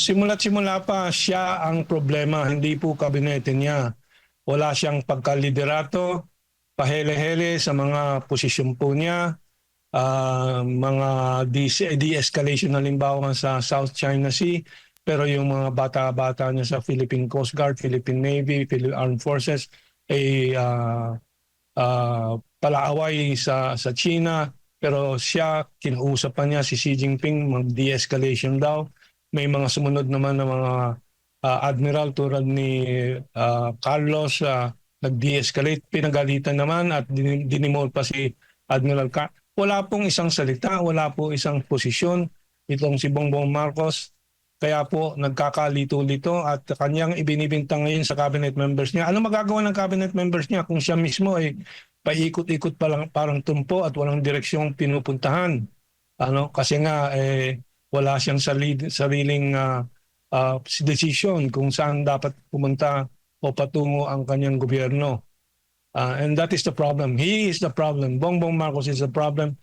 Simula't-simula pa siya ang problema, hindi po kabinete niya. Wala siyang pagkaliderato, pahele-hele sa mga posisyon po niya, mga de-escalation halimbawa sa South China Sea, pero yung mga bata-bata niya sa Philippine Coast Guard, Philippine Navy, Philippine Armed Forces ay palaaway sa China, pero siya kinausap pa niya si Xi Jinping mag de-escalation daw. May mga sumunod naman na mga admiral tulad ni Carlos nag de-escalate, pinagalitan naman at dinimol pa si Admiral Wala pong isang salita, wala po isang posisyon itong si Bongbong Marcos. Kaya po nagkakalito-lito at kanyang ibinibintang ngayon sa cabinet members niya. Ano magagawa ng cabinet members niya kung siya mismo ay paikot-ikot pa lang, parang tumpo at walang direksyong pinupuntahan? Kasi nga wala siyang sariling decision kung saan dapat pumunta o patungo ang kanyang gobyerno. And that is the problem. He is the problem. Bongbong Marcos is the problem.